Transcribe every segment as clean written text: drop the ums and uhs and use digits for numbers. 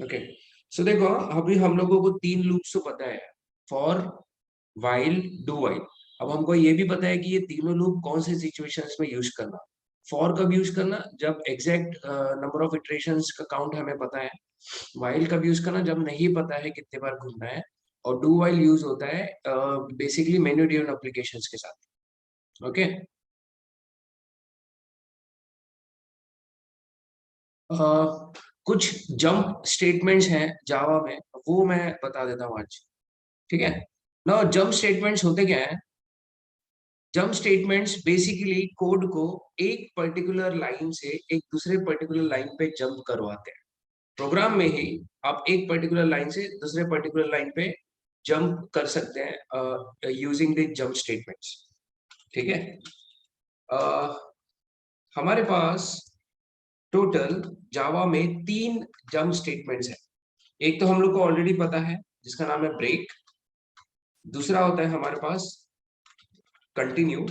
Okay, सो देखो अभी हम लोगों को तीन लूप्स तो पता है, फॉर, वाइल, डू वाइल। अब हमको ये भी पता है कि ये तीनों लूप कौन से सिचुएशंस में यूज करना। फॉर कब यूज करना, जब एग्जैक्ट नंबर ऑफ इटरेशंस का काउंट हमें पता है। वाइल कब यूज करना, जब नहीं पता है कितने बार घूमना है। और डू वाइल यूज होता है बेसिकली मेन्यू ड्रिवन एप्लीकेशंस के साथ। ओके, कुछ जंप स्टेटमेंट्स हैं जावा में, वो मैं बता देता हूँ आज। ठीक है ना, जंप स्टेटमेंट्स होते क्या है। जंप स्टेटमेंट्स बेसिकली कोड को एक पर्टिकुलर लाइन से एक दूसरे पर्टिकुलर लाइन पे जंप करवाते हैं। प्रोग्राम में ही आप एक पर्टिकुलर लाइन से दूसरे पर्टिकुलर लाइन पे जंप कर सकते हैं यूजिंग द जंप स्टेटमेंट्स। ठीक है, अ, हमारे पास टोटल जावा में तीन जंप स्टेटमेंट्स हैं। एक तो हम लोग को ऑलरेडी पता है जिसका नाम है ब्रेक। दूसरा होता है हमारे पास continue,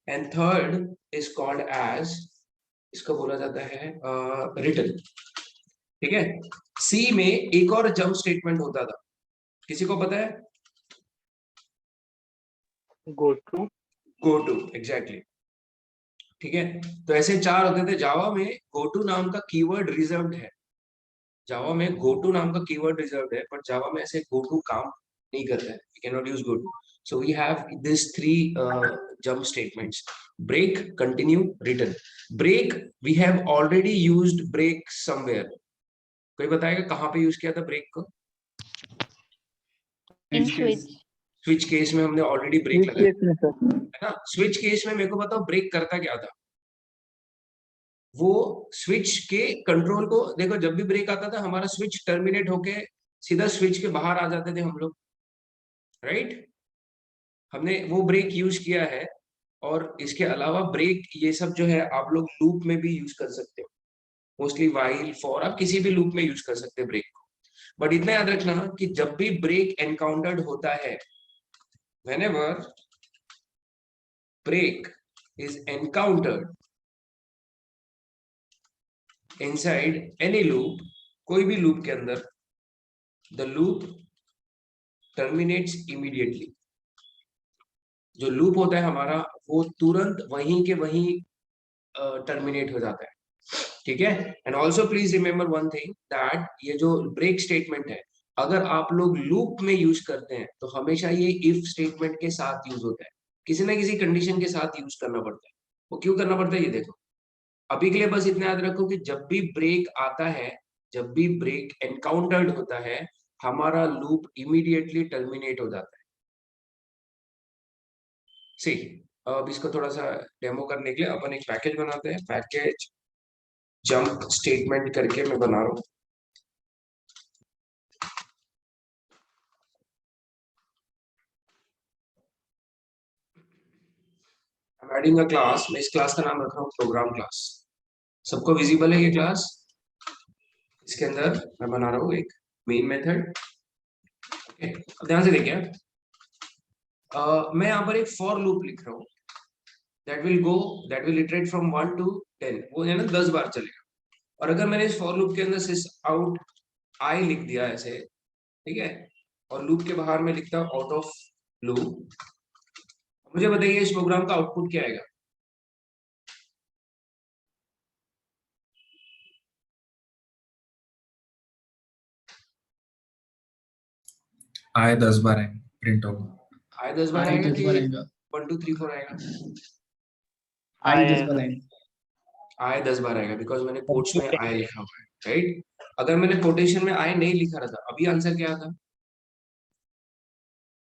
and third is called as, इसको बोला जाता है रिटर्न। ठीक है, सी में एक और जंप स्टेटमेंट होता था, किसी को पता है? Go to. Go to, exactly. ठीक है, तो ऐसे चार होते थे जावा में। गो टू नाम का कीवर्ड रिजर्व्ड है, जावा में गो टू नाम का कीवर्ड रिजर्व्ड है, पर जावा में ऐसे गो टू काम नहीं करता है, you cannot use go to. So we have these three jump statements: break, continue, return. Break, we have already used break somewhere. कोई बताएगा कहाँ पे यूज किया था ब्रेक को? इन स्विच। स्विच केस में हमने ऑलरेडी ब्रेक स्विच लगाया केस में सर। है ना। स्विच केस में मेरे को बताओ ब्रेक करता क्या था। वो स्विच के कंट्रोल को देखो, जब भी ब्रेक आता था हमारा स्विच टर्मिनेट होके सीधा स्विच के बाहर आ जाते थे हम लोग, राइट। हमने वो ब्रेक यूज किया है। और इसके अलावा ब्रेक ये सब जो है आप लोग लूप में भी यूज कर सकते हो, मोस्टली वाइल, फॉर, आप किसी भी लूप में यूज कर सकते हैं ब्रेक को। बट इतना याद रखना कि जब भी ब्रेक एनकाउंटर्ड होता है, whenever break is encountered inside any loop, कोई भी लूप के अंदर, the loop terminates immediately. जो लूप होता है हमारा वो तुरंत वहीं के वहीं टर्मिनेट हो जाता है। ठीक है, and also please remember one thing that ये जो ब्रेक स्टेटमेंट है, अगर आप लोग लूप में यूज करते हैं तो हमेशा ये इफ स्टेटमेंट के साथ यूज होता है, किसी ना किसी कंडीशन के साथ यूज करना पड़ता है। वो क्यों करना पड़ता है ये देखो। अभी के लिए बस इतना याद रखो कि जब भी ब्रेक आता है, जब भी ब्रेक एनकाउंटर्ड होता है, हमारा लूप इमीडिएटली टर्मिनेट हो जाता है। सी, अब इसको थोड़ा सा डेमो करने के लिए अपन एक पैकेज बनाते हैं, पैकेज जंप स्टेटमेंट करके मैं बना रहा हूँ। एडिंग अ क्लास, मैं इस क्लास का नाम रख रहा हूँ प्रोग्राम क्लास। सबको विजिबल है ये क्लास? इसके अंदर मैं बना रहा हूँ एक मेन मेथड। ओके, अब ध्यान से देखिए, मैं यहाँ पर एक फॉर लूप लिख रहा हूँ that will iterate from 1 to 10, वो है ना 10 बार चलेगा। और अगर मैंने इस फॉर लूप के अंदर सिस आउट आई लिख दिया ऐसे, ठीक है, और लूप के बाहर में लिखता हूँ आउट ऑफ लूप, मुझे बताइए इस प्रोग्राम का आउटपुट क्या आएगा? आए 10 बार आएंगे, प्रिंट होगा। आए 10 बार आएगा कि 1 2 3 4 आएगा? आई 10 बार आएगा। आए 10 बार आएगा, बिकॉज मैंने कोट्स में आए लिखा हुआ है, राइट। अगर मैंने कोटेशन में आए नहीं लिखा रहता, अभी आंसर क्या आता?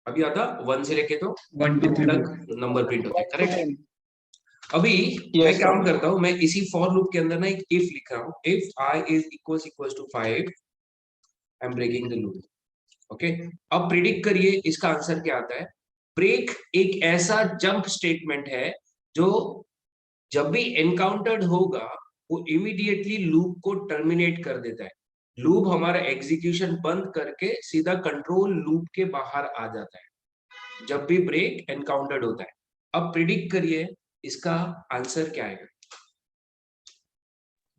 अभी आता 1 से लेके तो 1 2 3 तक नंबर प्रिंट होते हैं, करेक्ट। अभी मैं काम करता हूँ, मैं इसी फॉर लूप के अंदर ना एक इफ लिख रहा हूँ, if I is equals to 5 I am breaking the loop. Okay, अब प्रिडिक्ट करिए इसका आंसर क्या आता है। ब्रेक एक ऐसा जंप स्टेटमेंट है जो जब भी एनकाउंटर्ड होगा वो इमीडिएटली लूप को टर्मिनेट कर देता है। लूप हमारा एग्जीक्यूशन बंद करके सीधा कंट्रोल लूप के बाहर आ जाता है जब भी ब्रेक एनकाउंटर्ड होता है। अब प्रिडिक्ट करिए इसका आंसर क्या आएगा।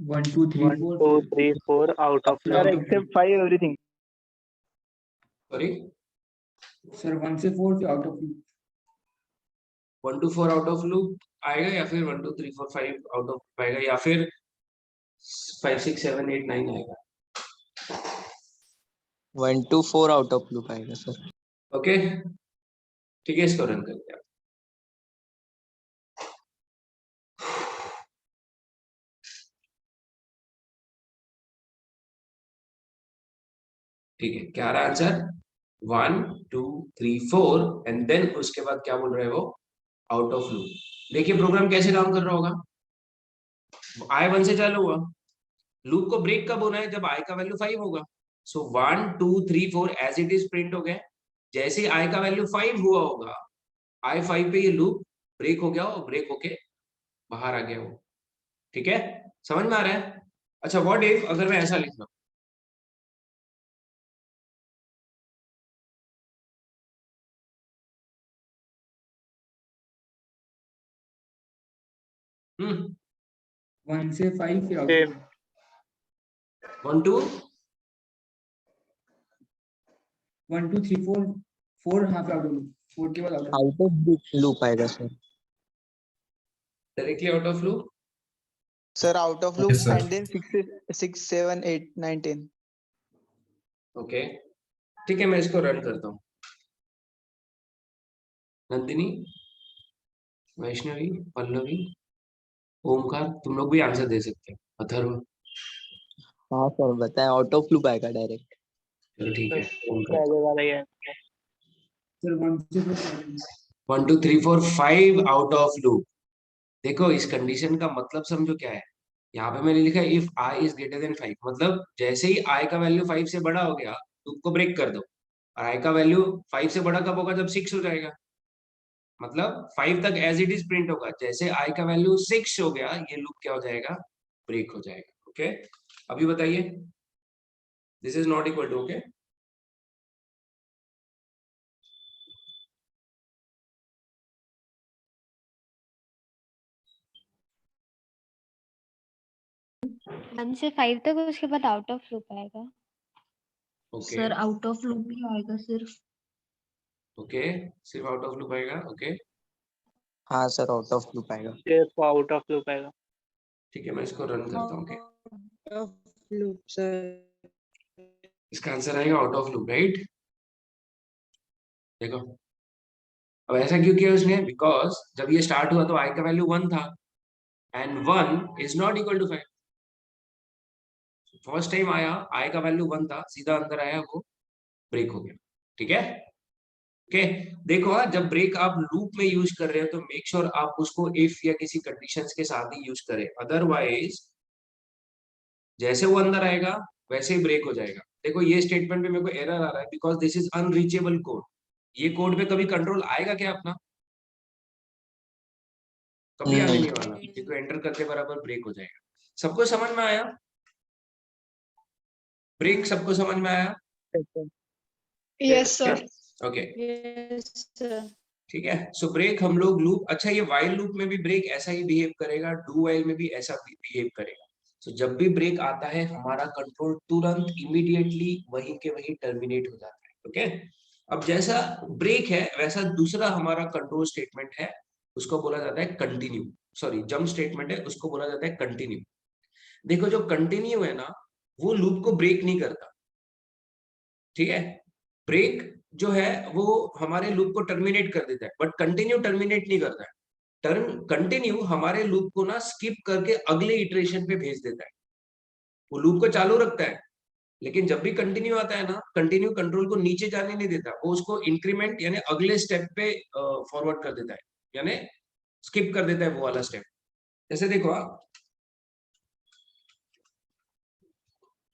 1 2 3 1 4 2 3 4 out of Sir, loop. except 5 everything. Sorry, Sir, 1 से 4 से out of loop. 1 to 4 out of loop आएगा, या फिर 1 2 3 4 5 आउट ऑफ आएगा, या फिर 5 6 7 8 9 आएगा। 1 to 4 आउट ऑफ लूप आएगा सर। ओके, ठीक है, इसको रन करते हैं। ठीक है, क्या आ रहा है आंसर? 1 2 3 4 एंड देन उसके बाद क्या बोल रहे हैं वो? Out of loop. देखिए प्रोग्राम कैसे काम कर रहा होगा। आई 1 से चालू हुआ, लूप को ब्रेक कब होना है? जब आई का वैल्यू 5 होगा। सो 1 2 3 4 एज इट इज प्रिंट हो गया। जैसे ही आई का वैल्यू 5 हुआ होगा, आई 5 पे ये लूप ब्रेक हो गया और ब्रेक होके बाहर आ गया वो। ठीक है, समझ में आ रहा है? अच्छा, व्हाट इफ अगर मैं ऐसा लिख रहा हूँ? 1 से 5 फिर out Same. of loop. 1 2 1 2 3 4 4 half out of loop. 4 के बाद out of loop. Out of loop आएगा sir. Directly out of loop. Sir, out of loop Yes, sir. and then 6 7 8 9 10. Okay, ठीक है, मैं इसको रन करता हूँ। नंदिनी, वैष्णवी, पल्लवी, ओमकार, तुम लोग भी आंसर दे सकते हो। अथर्व, हाँ सर बताएं, आउट ऑफ लूप आएगा डायरेक्ट। चलो ठीक है। ओमकार, पहले वाला ही है। Sir, 1 से 4 out of loop. 1 2 3 4 5 out of loop. देखो इस कंडीशन का मतलब समझो क्या है। यहाँ पे मैंने लिखा है if I is greater than 5, मतलब जैसे ही आई का वैल्यू 5 से बड़ा हो गया, लूप को ब्रेक कर दो। और आई का वैल्यू 5 से बड़ा कब होगा? जब 6 हो जाएगा। मतलब 5 तक एज इट इज प्रिंट होगा, जैसे आई का वैल्यू 6 हो गया, ये लूप क्या हो जाएगा? ब्रेक हो जाएगा। ओके, अभी बताइए, this is not equal to, okay? One से 5 तक, उसके बाद आउट ऑफ लूप आएगा। Okay sir out of loop ही आएगा सिर्फ। ओके, सिर्फ आउट ऑफ लूप आएगा। ओके, हाँ सर आउट ऑफ लूप आएगा। सिर्फ आउट ऑफ लूप आएगा। ठीक है, मैं इसको रन करता हूँ। Okay, Out of loop, sir. इसका आंसर आएगा आउट ऑफ लूप, राइट? देखो, अब ऐसा क्यों किया उसने? बिकॉज जब ये स्टार्ट हुआ तो आई का वैल्यू 1 था and 1 is not equal to 5। First time आया, आई का वैल्यू 1 था, सीधा अंदर आया, वो ब्रेक हो गया। ठीक है, ओके। देखो हाँ, जब ब्रेक आप लूप में यूज कर रहे हो तो मेक श्योर आप उसको इफ या किसी कंडीशंस के साथ ही यूज करें, अदरवाइज जैसे वो अंदर आएगा वैसे ही ब्रेक हो जाएगा। देखो ये स्टेटमेंट पे मेरे को एरर आ रहा है because this is unreachable code. ये कोड पे कभी कंट्रोल आएगा क्या अपना? कभी आने नहीं वाला, क्योंकि एंटर करते बराबर ब्रेक हो जाएगा। सबको समझ में आया? ब्रेक सबको समझ में आया? Yes sir. Okay, yes sir. ठीक है। सो ब्रेक हम लोग लूप, अच्छा ये व्हाइल लूप में भी ब्रेक ऐसा ही बिहेव करेगा, डू व्हाइल में भी ऐसा बिहेव करेगा। सो जब भी ब्रेक आता है हमारा कंट्रोल तुरंत इमीडिएटली वहीं के वहीं टर्मिनेट हो जाता है। ओके, अब जैसा ब्रेक है वैसा दूसरा हमारा कंट्रोल स्टेटमेंट है, उसको बोला जाता है कंटिन्यू। सॉरी, जंप स्टेटमेंट है, उसको बोला जाता है कंटिन्यू। देखो जो कंटिन्यू है ना, वो लूप को ब्रेक नहीं करता। ठीक है, ब्रेक जो है वो हमारे लूप को टर्मिनेट कर देता है, बट कंटिन्यू टर्मिनेट नहीं करता है। कंटिन्यू हमारे लूप को ना स्किप करके अगले इटरेशन पे भेज देता है। वो लूप को चालू रखता है, लेकिन जब भी कंटिन्यू आता है ना, कंटिन्यू कंट्रोल को नीचे जाने नहीं देता, वो उसको इंक्रीमेंट यानी अगले स्टेप पे फॉरवर्ड कर देता है, यानी स्किप कर देता है वो वाला स्टेप। जैसे देखो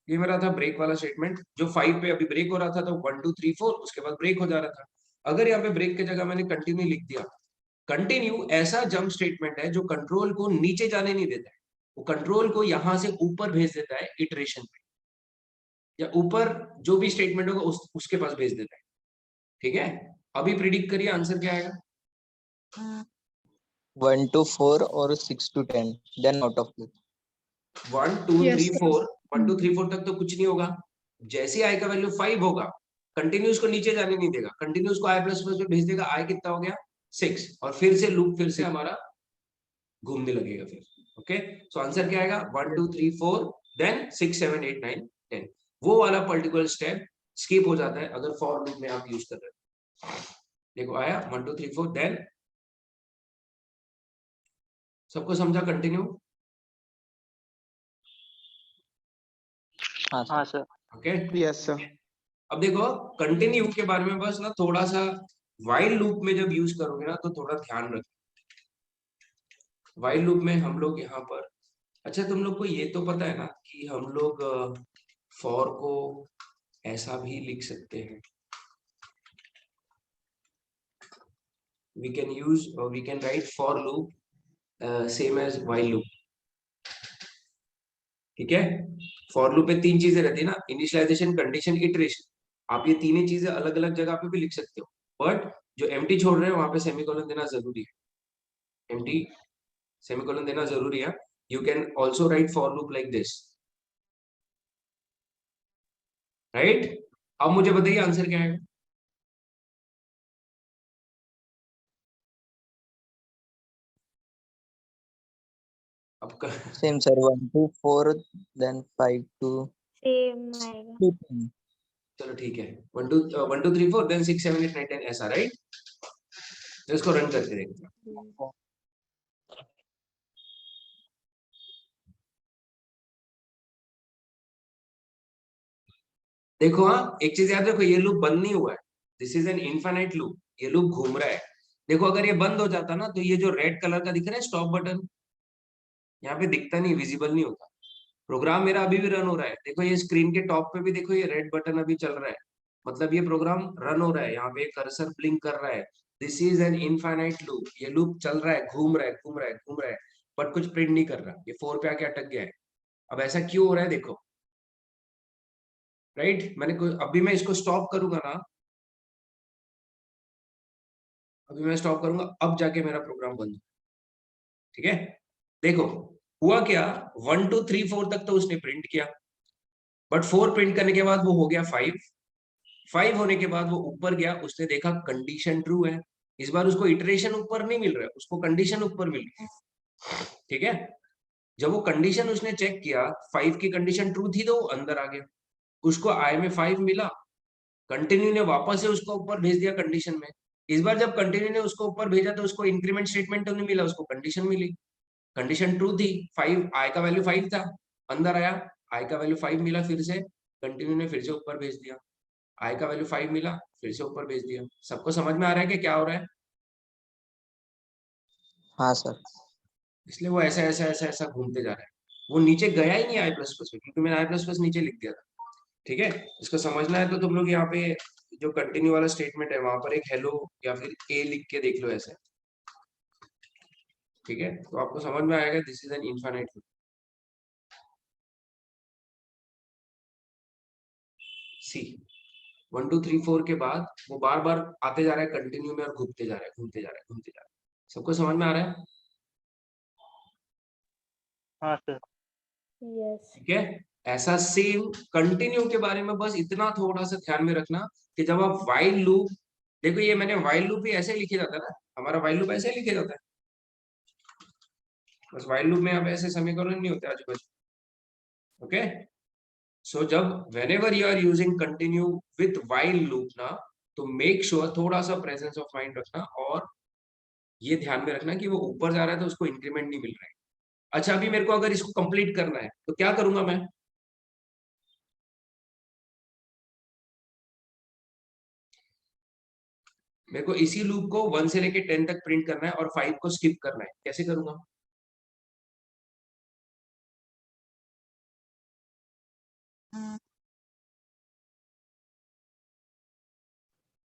ये मेरा था ब्रेक वाला स्टेटमेंट, जो 5 पे अभी ब्रेक हो रहा था तो 1 2 3 4 उसके बाद ब्रेक हो जा रहा था। अगर यहाँ पे ब्रेक की जगह मैंने कंटिन्यू लिख दिया, कंटिन्यू ऐसा जंप स्टेटमेंट है जो कंट्रोल को नीचे जाने नहीं देता है, वो कंट्रोल को यहां से ऊपर भेज देता है इटरेशन पे, या ऊपर जो भी स्टेटमेंट होगा उसके पास भेज देता है। ठीक है, अभी प्रिडिक्ट करिए आंसर क्या आएगा? 1 to 4 और 6 to 10 then out of loop. 1 2 Yes, 3 sir. 4 1 2 3 4 तक तो कुछ नहीं होगा। जैसे ही i का वैल्यू 5 होगा, कंटिन्यूस को नीचे जाने नहीं देगा, कंटिन्यूस को i प्लस प्लस में भेज देगा। i कितना हो गया 6, और फिर से लूप फिर से हमारा घूमने लगेगा फिर। ओके, सो आंसर क्या आएगा 1 2 3 4 देन 6 7 8 9 10। वो वाला पर्टिकुलर स्टेप स्किप हो जाता है अगर फॉर लूप में आप यूज कर रहे हो। देखो आया 1 2 3 4 देन, सबको समझा? कंटिन्यू। हाँ हाँ sir. Sir. Okay, Yes, sir. अब देखो कंटिन्यू के बारे में बस ना थोड़ा सा व्हाइल लूप में जब यूज करोगे ना तो थोड़ा ध्यान रखो। व्हाइल लूप में हम लोग यहाँ पर, अच्छा तुम लोग को ये तो पता है ना कि हम लोग फॉर को ऐसा भी लिख सकते हैं, we can write for loop same as while loop. ठीक है, फॉर लूप में 3 चीजें रहती है ना, इनिशियलाइजेशन, कंडीशन, इटरेशन। आप ये तीनों चीजें अलग अलग जगह पे भी लिख सकते हो, बट जो एम्प्टी छोड़ रहे हैं वहां पे सेमीकोलन देना जरूरी है। एम्प्टी सेमीकोलन देना जरूरी है। You can also right for loop like this, right? अब मुझे बताइए आंसर क्या है? अब सेम सर, 1 2 4 देन 5 2 सेम आएगा। 2 10। चलो ठीक है, 1 2 3 4 देन 6 7 8 9 10 ऐसा, राइट? तो इसको रन करके देखते हैं। देखो हाँ, एक चीज याद रखो, ये लूप बंद नहीं हुआ है, this is an infinite loop, ये लूप घूम रहा है। देखो अगर ये बंद हो जाता ना तो ये जो रेड कलर का दिख रहा है स्टॉप बटन, यहाँ पे दिखता नहीं, विजिबल नहीं होता। प्रोग्राम मेरा अभी भी रन हो रहा है, देखो ये स्क्रीन के टॉप पे भी देखो ये रेड बटन अभी चल रहा है, मतलब ये प्रोग्राम रन हो रहा है, यहाँ पे कर्सर ब्लिंक कर रहा है। This is an infinite loop, ये लूप चल रहा है, घूम रहा है घूम रहा है घूम रहा है, बट कुछ प्रिंट नहीं कर रहा, ये 4 पे आके अटक गया है। अब ऐसा क्यों हो रहा है देखो, राइट? अभी मैं इसको स्टॉप करूंगा ना, अभी मैं स्टॉप करूंगा, अब जाके मेरा प्रोग्राम बंद। ठीक है, देखो हुआ क्या, 1 2 3 4 तक तो उसने प्रिंट किया, बट 4 प्रिंट करने के बाद वो हो गया 5। 5 होने के बाद वो ऊपर गया, उसने देखा कंडीशन ट्रू है। इस बार उसको इटरेशन ऊपर नहीं मिल रहा है, उसको कंडीशन ऊपर मिल रही है। ठीक है, जब वो कंडीशन उसने चेक किया, 5 की कंडीशन ट्रू थी तो वो अंदर आ गया, उसको आई में 5 मिला। कंटिन्यू ने वापस से उसको ऊपर भेज दिया कंडीशन में। इस बार जब कंटिन्यू ने उसको ऊपर भेजा तो उसको इंक्रीमेंट स्टेटमेंट तो नहीं मिला, उसको कंडीशन मिली, कंडीशन ट्रू थी, 5 आई का वैल्यू 5 था, अंदर आया, आई का वैल्यू 5 मिला, फिर से कंटिन्यू ने फिर से ऊपर भेज दिया, आई का वैल्यू 5 मिला, फिर से ऊपर भेज दिया। सबको समझ में आ रहा है कि क्या हो रहा है? हाँ सर। इसलिए वो ऐसा ऐसा ऐसा ऐसा घूमते जा रहा है, वो नीचे गया ही नहीं आई प्लस प्लस में, क्योंकि मैंने आई प्लस प्लस नीचे लिख दिया था। ठीक है, इसको समझना है तो तुम लोग यहाँ पे जो कंटिन्यू वाला स्टेटमेंट है वहां पर एक हेलो या फिर ए लिख के देख लो ऐसे। ठीक है, तो आपको समझ में आएगा this is an infinite loop. See 1 2 3 4 के बाद वो बार बार आते जा रहा है कंटिन्यू में और घूमते जा रहा है घूमते जा रहा है घूमते जा रहा है। सबको समझ में आ रहा है? हाँ सर। यस। ठीक है, ऐसा सेम कंटिन्यू के बारे में बस इतना थोड़ा सा ध्यान में रखना कि जब आप व्हाइल लूप, देखो ये मैंने व्हाइल लूप ही ऐसे लिखे जाता है ना, हमारा व्हाइल लूप ऐसे लिखे जाता है, बस व्हाइल लूप में अब ऐसे समीकरण नहीं होते आजू बाजू। ओके, सो जब whenever you are using continue with while loop ना, तो मेक श्योर थोड़ा सा प्रेजेंस ऑफ माइंड रखना, और ये ध्यान में रखना कि वो ऊपर जा रहा है तो उसको इंक्रीमेंट नहीं मिल रहा है। अच्छा अभी मेरे को अगर इसको कंप्लीट करना है तो क्या करूंगा मैं? मेरे को इसी लूप को 1 से लेके 10 तक प्रिंट करना है और 5 को स्किप करना है, कैसे करूंगा?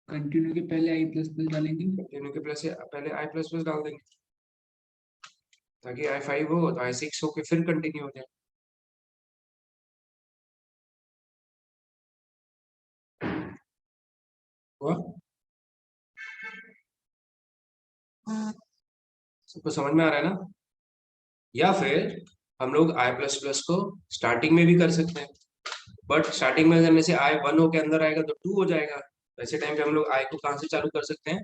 कंटिन्यू के पहले आई प्लस प्लस डालेंगे। कंटिन्यू के प्लस से पहले आई प्लस प्लस डाल देंगे, ताकि आई 5 हो तो आई 6 हो के फिर कंटिन्यू हो जाए। हुआ? सबको समझ में आ रहा है ना? या फिर हम लोग i प्लस प्लस को स्टार्टिंग में भी कर सकते हैं, बट स्टार्टिंग में करने से i 1 होके अंदर आएगा तो 2 हो जाएगा। वैसे टाइम पे हम लोग i को कहां से चालू कर सकते हैं?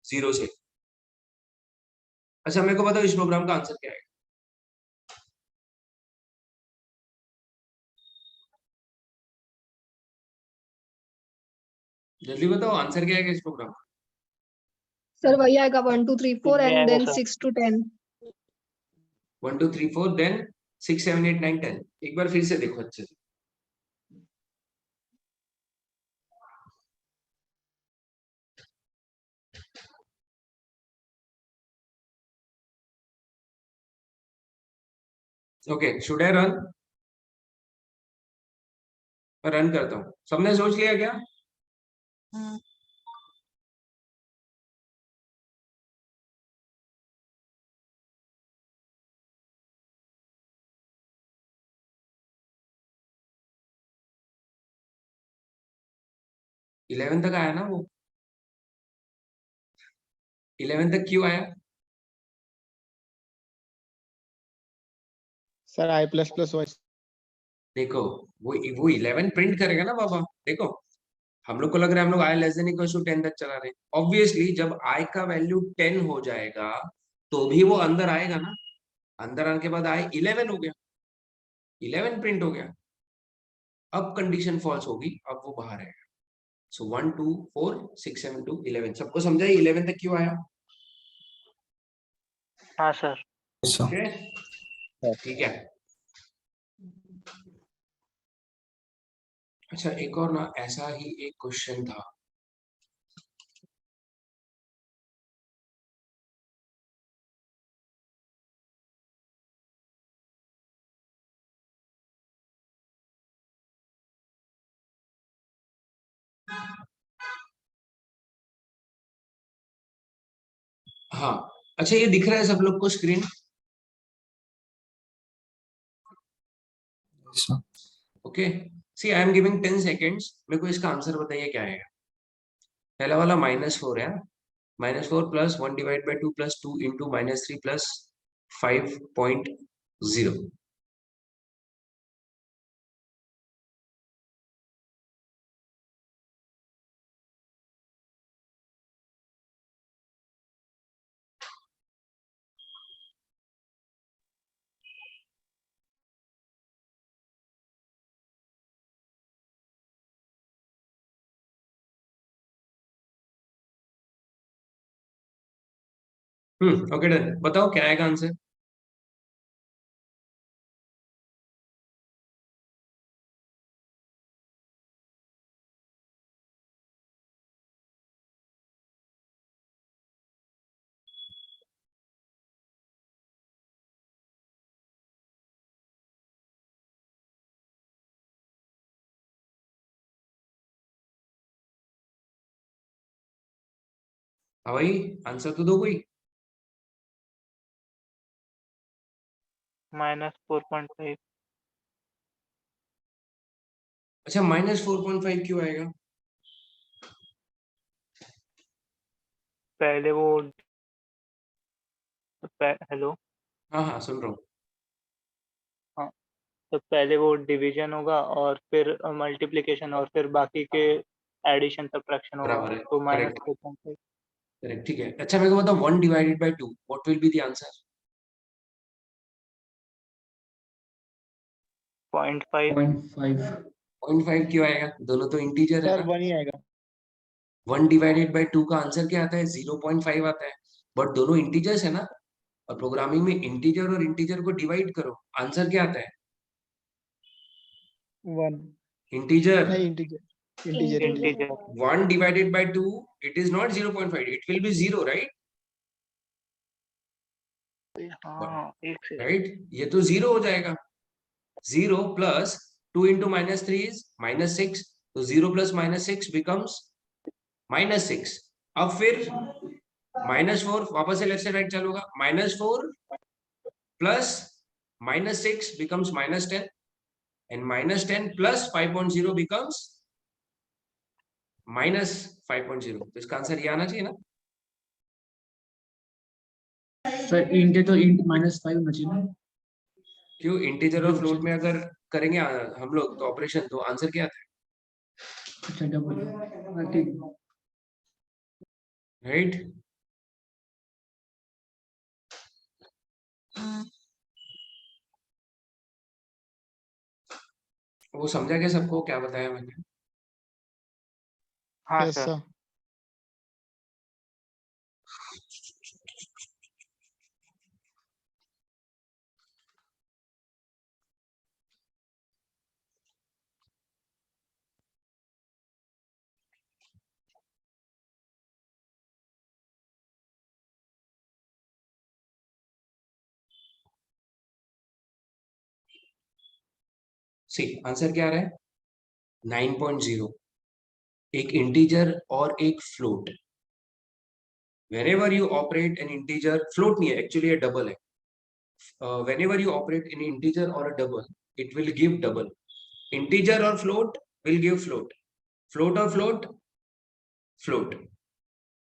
0 से। अच्छा मेरे को बताओ इस प्रोग्राम का आंसर क्या है? जल्दी बताओ आंसर क्या है इस प्रोग्राम का? सर वही आएगा 1 2 3 4 में एंड आएगा देन सर। 6 to 10। 1 2 3 4 देन 6 7 8 9 10। एक बार फिर से देखो अच्छे से। Okay should I run? Run करता हूँ। सबने सोच लिया क्या? इलेवन तक आया ना वो? 11 तक क्यों आया? Sir I plus plus was देखो वो 11 प्रिंट करेगा ना बाबा। देखो हम लोग को लग रहा है हम लोग i less than equal to 10 तक चला रहे हैं। ऑब्वियसली जब i का वैल्यू 10 हो जाएगा तो भी वो अंदर आएगा ना। अंदर आने के बाद i 11 हो गया, 11 प्रिंट हो गया। अब कंडीशन फॉल्स होगी, अब वो बाहर आएगा। सो 1 2 4 6 7 2 11। सबको समझा 11 तक क्यों आया? हाँ सर। Yes, sir. ओके ठीक है। अच्छा एक और ना ऐसा ही एक क्वेश्चन था। हाँ अच्छा ये दिख रहा है सब लोग को screen? Yes, sir. Okay see I am giving 10 seconds. मेरे को इसका आंसर बताइए क्या आएगा। पहला वाला -4 है। -4 plus 1 divide by 2 plus 2 into -3 plus 5.0। Okay done. बताओ क्या आएगा आंसर? हाँ भाई आंसर तो दो कोई। -4.5। अच्छा -4.5 क्यों आएगा? पहले वो हेलो। हाँ हाँ सुन रहा हूँ। हाँ तो पहले वो डिवीजन होगा और फिर मल्टीप्लिकेशन और फिर बाकी के एडिशन सब्ट्रैक्शन होगा बराबर है, तो करेक्ट -4.5। करेक्ट ठीक है। अच्छा मेरे को बताओ 1 divided by 2 what will be the answer? 0.5। 0.5 0.5 क्यों आएगा? दोनों तो इंटीजर है सर ना। 1 ही आएगा। 1 डिवाइडेड बाई 2 का आंसर क्या आता है? 0.5 आता है। बट दोनों इंटीजर्स है ना, और प्रोग्रामिंग में इंटीजर और इंटीजर को डिवाइड करो, आंसर क्या आता है? 1 इंटीजर। नहीं integer integer. 1 divided by 2 it is not 0.5, it will be 0 right? हाँ एक से right, ये तो 0 हो जाएगा। 0 plus 2 into -3 is -6, तो 0 plus -6 becomes -6। अब फिर -4 वापस से लेफ्ट से right चलोगा। -4 plus -6 becomes -10 and -10 plus 5.0 becomes -5.0। तो इसका आंसर ये आना चाहिए ना। सर इंट है तो इंट -5 होना चाहिए ना। क्यों इंटीजर और फ्लोट में अगर करेंगे हम लोग तो ऑपरेशन, तो आंसर क्या आता अच्छा डबल, हाँ ठीक है। है, राइट? वो समझा क्या सबको, क्या बताया मैंने? हाँ Yes, sir. sir. See answer क्या आ रहा है? 9.0, एक इंटीजर और एक float. whenever you operate an integer, float नहीं है एक्चुअली, ये डबल है। whenever you operate in integer or a double, it will give double. Integer or float will give float. Float or float, float.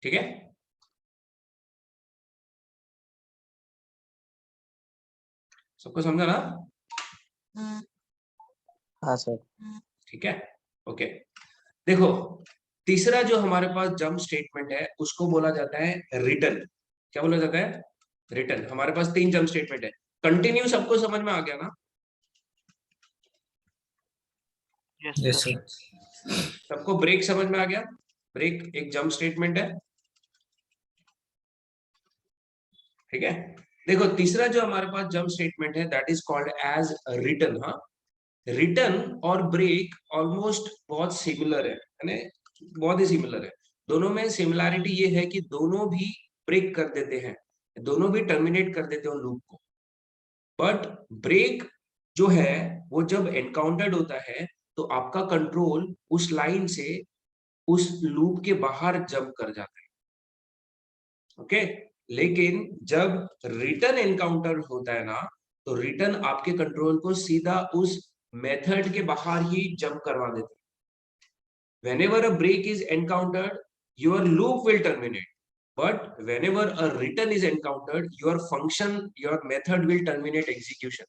ठीक है? सबको समझा ना? हाँ सर। ठीक है, ओके। देखो, तीसरा जो हमारे पास जंप स्टेटमेंट है उसको बोला जाता है रिटर्न। क्या बोला जाता है? रिटर्न। हमारे पास 3 जंप स्टेटमेंट है। कंटिन्यू सबको समझ में आ गया ना? Yes Yes, sir. sir. सबको ब्रेक समझ में आ गया? ब्रेक एक जंप स्टेटमेंट है, ठीक है। देखो, तीसरा जो हमारे पास जंप स्टेटमेंट है that is called as return. हाँ, रिटर्न और ब्रेक ऑलमोस्ट बहुत सिमिलर है, यानी बहुत ही सिमिलर है। दोनों में सिमिलैरिटी ये है कि दोनों भी ब्रेक कर देते हैं, दोनों भी टर्मिनेट कर देते हैं लूप को। बट ब्रेक जो है वो जब एनकाउंटर्ड होता है तो आपका कंट्रोल उस लाइन से उस लूप के बाहर जंप कर जाता है, ओके। लेकिन जब रिटर्न एनकाउंटर होता है ना, तो रिटर्न आपके कंट्रोल को सीधा उस मेथड के बाहर ही जंप करवा देता है। whenever a break is encountered, your loop will terminate, but whenever a return is encountered, your function, your method will terminate execution.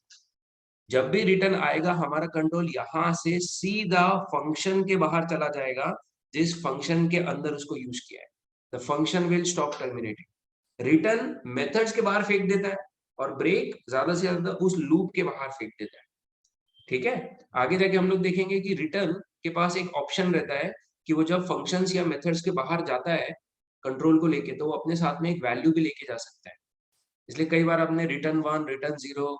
जब भी रिटर्न आएगा हमारा कंट्रोल यहां से सीधा फंक्शन के बाहर चला जाएगा जिस फंक्शन के अंदर उसको यूज किया है। The function will stop terminating. Return methods के बाहर फेंक देता है और ब्रेक ज्यादा से ज्यादा उस लूप के बाहर फेंक देता है, ठीक है। आगे जाके हम लोग देखेंगे कि रिटर्न के पास एक ऑप्शन रहता है कि वो जब फंक्शंस या मेथड्स के बाहर जाता है कंट्रोल को लेके, तो वो अपने साथ में एक वैल्यू भी लेके जा सकता है। इसलिए कई बार आपने रिटर्न 1, रिटर्न 0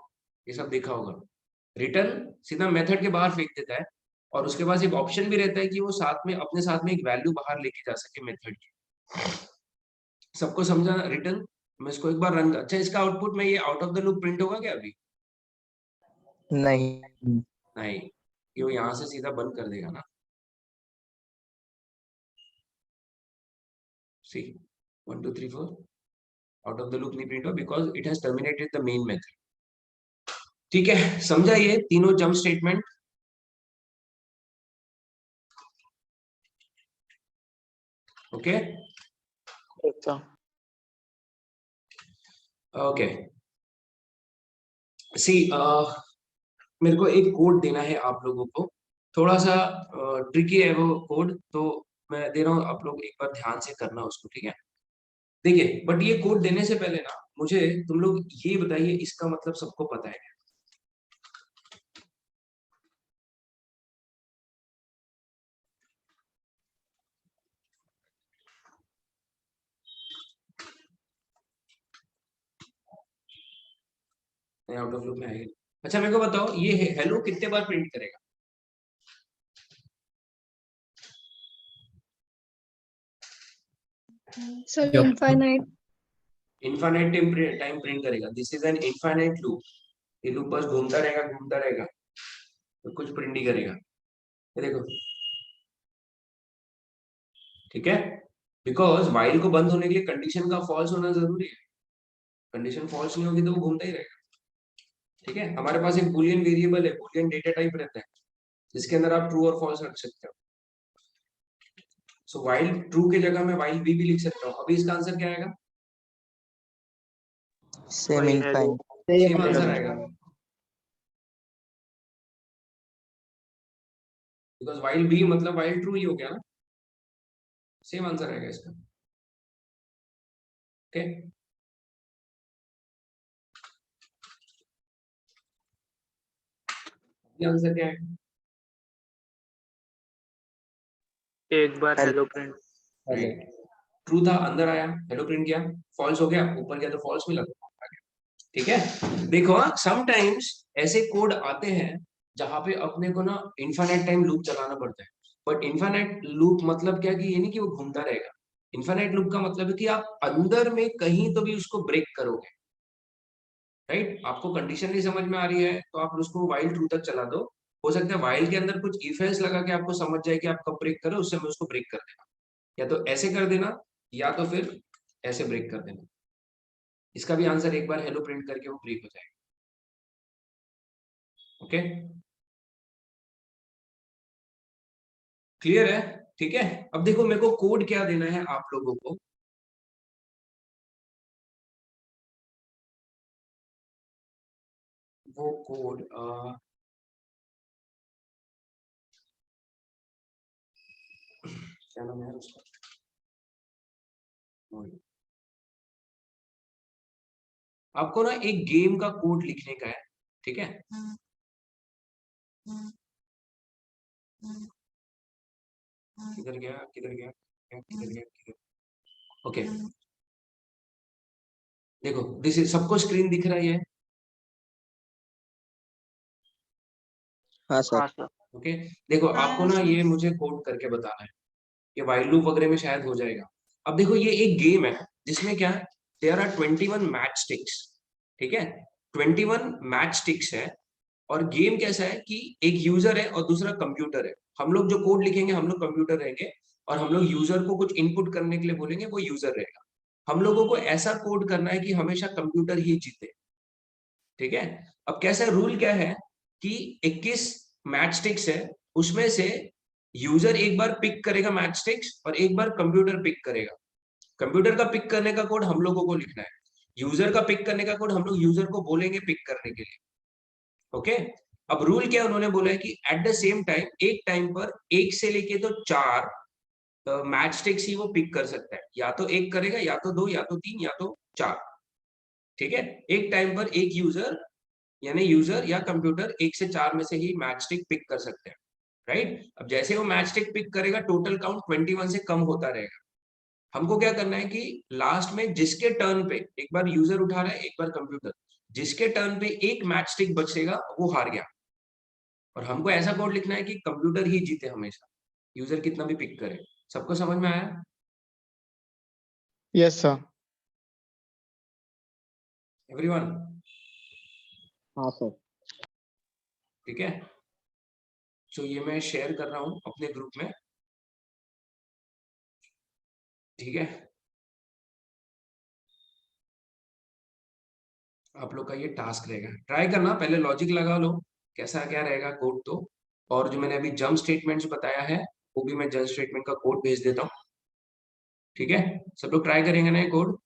ये सब देखा होगा। रिटर्न सीधा मेथड के बाहर फेंक देता है और उसके पास एक ऑप्शन भी रहता है कि वो साथ में अपने साथ में एक वैल्यू बाहर लेके जा सके मेथड की। सबको समझा रिटर्न? मैं इसको एक बार रन, अच्छा इसका आउटपुट में ये out of the loop print होगा क्या अभी? नहीं। नहीं, ये वो यहाँ से सीधा बंद कर देगा ना। सी 1 2 3 4 आउट ऑफ द लूप नहीं प्रिंट हो because it has terminated the main method. ठीक है, समझा ये तीनों जंप स्टेटमेंट? ओके अच्छा ओके। सी मेरे को एक कोड देना है आप लोगों को, थोड़ा सा ट्रिकी है वो कोड, तो मैं दे रहा हूँ, आप लोग एक बार ध्यान से करना उसको, ठीक है। देखिए, बट ये कोड देने से पहले ना मुझे तुम लोग ये बताइए इसका मतलब सबको पता है? आउट ऑफ लूप में आएगा। अच्छा मेरे को बताओ, ये हेलो कितने बार प्रिंट करेगा? Sir, Yep. infinite. Infinite time print करेगा। This is an infinite loop. ये लूप बस घूमता रहेगा घूमता रहेगा, तो कुछ प्रिंट नहीं करेगा। ये देखो, ठीक है, बिकॉज व्हाइल को बंद होने के लिए कंडीशन का फॉल्स होना जरूरी है। कंडीशन फॉल्स नहीं होगी तो वो घूमता ही रहेगा, ठीक है। हमारे पास एक बूलियन वेरिएबल है, बूलियन डेटा टाइप रहता है जिसके अंदर आप ट्रू और फॉल्स रख सकते हो। सो व्हाइल ट्रू के जगह मैं व्हाइल बी भी लिख सकता हूँ। अभी इसका आंसर क्या आएगा? Same वही in है fine. जो सेम आंसर आएगा, बिकॉज वाइल बी मतलब वाइल ट्रू ही हो गया ना, सेम आंसर आएगा इसका। ओके, ये आंसर क्या है? एक बार Hello. Hello print. Right, true था, अंदर आया, हेलो प्रिंट किया, फॉल्स हो गया, ऊपर गया तो फॉल्स मिला, ठीक है। देखो समटाइम्स ऐसे कोड आते हैं जहां पे अपने को ना इनफाइनाइट टाइम लूप चलाना पड़ता है, बट इनफाइनाइट लूप मतलब क्या कि ये नहीं कि वो घूमता रहेगा। इनफाइनाइट लूप का मतलब है कि आप अंदर में कहीं तो भी उसको ब्रेक करोगे, राइट। आपको कंडीशन नहीं समझ में आ रही है तो आप उसको वाइल ट्रू तक चला दो, हो सकता है वाइल के अंदर कुछ इफ एल्स लगा के आपको समझ जाए कि आप कब ब्रेक करो, उससे में उसको ब्रेक कर देना, या तो ऐसे कर देना या तो फिर ऐसे ब्रेक कर देना। इसका भी आंसर एक बार हेलो प्रिंट करके वो ब्रेक हो जाएगा। ओके, क्लियर है? ठीक है, अब देखो मेरे को कोड क्या देना है आप लोगों को। वो कोड क्या नाम है उसका, आपको ना एक गेम का कोड लिखने का है, ठीक है। किधर गया किधर गया किधर गया किधर, ओके देखो दिस इज, सबको स्क्रीन दिख रहा है? हाँ सर. हाँ सर। ओके, देखो आपको ना ये मुझे कोड करके बताना है, ये वाइल लूप वगैरह में शायद हो जाएगा। अब देखो ये एक गेम है जिसमें क्या है, देयर आर 21 मैच स्टिक्स, ठीक है, 21 मैच स्टिक्स है। और गेम कैसा है कि एक यूजर है और दूसरा कंप्यूटर है। हम लोग जो कोड लिखेंगे हम लोग कंप्यूटर रहेंगे, और हम लोग यूजर को कुछ इनपुट करने के लिए बोलेंगे, वो यूजर रहेगा। हम लोगों को ऐसा कोड करना है कि हमेशा कंप्यूटर ही जीते, ठीक है। अब कैसा रूल क्या है कि 21 मैच स्टिक्स है, उसमें से यूजर एक बार पिक करेगा मैच स्टिक्स और एक बार कंप्यूटर पिक करेगा। कंप्यूटर का पिक करने का कोड हम लोगों को लिखना है, यूजर का पिक करने का कोड हम लोग यूजर को बोलेंगे पिक करने के लिए। ओके, अब रूल क्या उन्होंने बोला है कि एट द सेम टाइम, एक टाइम पर एक से लेके तो 4 मैच स्टिक्स ही वो पिक कर सकता है, या तो एक करेगा या तो 2 या तो 3 या तो 4, ठीक है। एक टाइम पर एक यूजर, यानी यूजर या कंप्यूटर 1 से 4 में से ही मैच स्टिक पिक कर सकते हैं, राइट। अब जैसे वो मैच स्टिक पिक करेगा टोटल काउंट 21 से कम होता रहेगा। हमको क्या करना है कि लास्ट में जिसके टर्न पे, एक बार यूजर उठा रहा है एक बार कंप्यूटर, जिसके टर्न पे एक मैच स्टिक बचेगा वो हार गया। और हमको ऐसा कोड लिखना है कि कंप्यूटर ही जीते हमेशा, यूजर कितना भी पिक करे। सबको समझ में आया? Yes, sir. एवरीवन? हाँ सर. ठीक है, सो ये मैं शेयर कर रहा हूं अपने ग्रुप में, ठीक है। आप लोग का ये टास्क रहेगा, ट्राई करना, पहले लॉजिक लगा लो कैसा क्या रहेगा कोड तो। और जो मैंने अभी जंप स्टेटमेंट्स बताया है वो भी मैं जंप स्टेटमेंट का कोड भेज देता हूँ, ठीक है। सब लोग ट्राई करेंगे ना ये कोड?